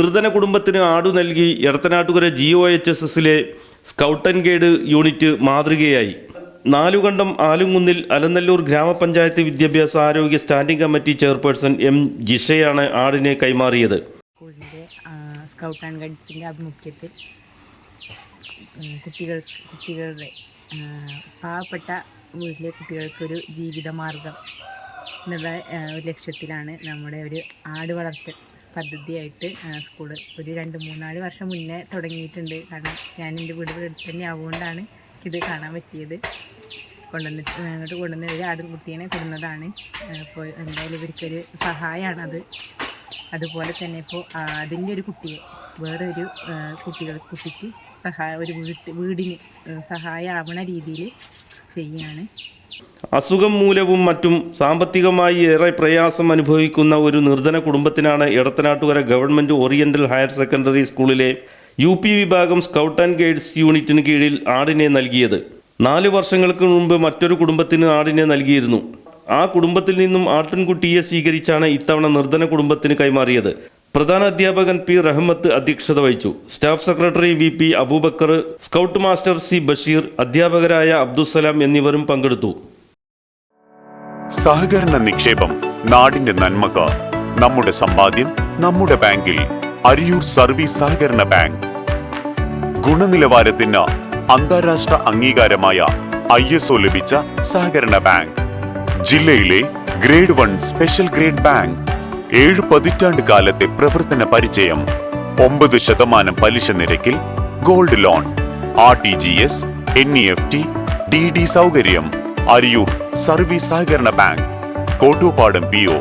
നിർധന കുടുംബത്തിന് ആടു നൽകി എടത്തനാട്ടുകര GOHSSലെ സ്കൗട്ട് ആൻഡ് ഗൈഡ് യൂണിറ്റ് മാതൃകയായി. നാലുകണ്ടം ആലുംകുന്നിൽ അലനല്ലൂർ ഗ്രാമപഞ്ചായത്ത് വിദ്യാഭ്യാസ ആരോഗ്യ സ്റ്റാൻഡിംഗ് കമ്മിറ്റി ചെയർപേഴ്സൺ M. ജിഷയാണ് ആടിനെ കൈമാറിയത്. സ്കൂളിൻ്റെ സ്കൗട്ട് ആൻഡ് ഗൈഡ്സിൻ്റെ ആഭിമുഖ്യത്തിൽ കുട്ടികളുടെ പാവപ്പെട്ട വീട്ടിലെ കുട്ടികൾക്കൊരു ജീവിതമാർഗം എന്നുള്ള ലക്ഷ്യത്തിലാണ് നമ്മുടെ ഒരു ആട് വളർത്തൽ പദ്ധതിയായിട്ട് സ്കൂൾ ഒരു 2-3-4 വർഷം മുന്നേ തുടങ്ങിയിട്ടുണ്ട്. കാരണം ഞാൻ എൻ്റെ വീട് അടുത്ത് തന്നെ ആവുകൊണ്ടാണ് ഇത് കാണാൻ പറ്റിയത്. അങ്ങോട്ട് കൊണ്ടുവന്ന ഒരു ആടുകുട്ടീനെ കൊടുന്നതാണ്. അപ്പോൾ എന്തായാലും ഇവർക്കൊരു സഹായമാണത്. അതുപോലെ തന്നെ ഇപ്പോൾ അതിൻ്റെ ഒരു കുട്ടിയെ വേറൊരു കുട്ടിക്ക് ഒരു വീടിന് സഹായമാവണ രീതിയിൽ ചെയ്യുകയാണ്. അസുഖം മൂലവും മറ്റും സാമ്പത്തികമായി ഏറെ പ്രയാസം അനുഭവിക്കുന്ന ഒരു നിർധന കുടുംബത്തിനാണ് Edathanattukara government oriental higher secondary സ്കൂളിലെ UP വിഭാഗം സ്കൗട്ട് ആൻഡ് ഗൈഡ്സ് യൂണിറ്റിന് കീഴിൽ ആടിനെ നൽകിയത്. 4 വർഷങ്ങൾക്ക് മുമ്പ് മറ്റൊരു കുടുംബത്തിന് ആടിനെ നൽകിയിരുന്നു. ആ കുടുംബത്തിൽ നിന്നും ആട്ടിൻകുട്ടിയെ സ്വീകരിച്ചാണ് ഇത്തവണ നിർധന കുടുംബത്തിന് കൈമാറിയത്. പ്രധാന അധ്യാപകൻ P. റഹ്മത്ത് അധ്യക്ഷത വഹിച്ചു. Staff secretary VP Abubakar, scout master C. Basheer, അധ്യാപകരായ അബ്ദുസലാം എന്നിവരും പങ്കെടുത്തു. സഹകരണ നിക്ഷേപം നാടിന്റെ നന്മക്ക്. നമ്മുടെ സമ്പാദ്യം നമ്മുടെ ബാങ്കിൽ. അരിയൂർ സർവീസ് സഹകരണ ബാങ്ക്. ഗുണനിലവാരത്തിന് അന്താരാഷ്ട്ര അംഗീകാരമായ ISO ലഭിച്ച സഹകരണ ബാങ്ക്. ജില്ലയിലെ ഗ്രേഡ് 1 സ്പെഷ്യൽ ഗ്രേഡ് ബാങ്ക്. 7 പതിറ്റാണ്ട് കാലത്തെ പ്രവർത്തന പരിചയം. 9% പലിശ നിരക്കിൽ gold loan, RTGS, NEFT, DD സൗകര്യം. അരിയൂർ സർവീസ് സഹകരണ ബാങ്ക്, കോട്ടൂപ്പാടം PO.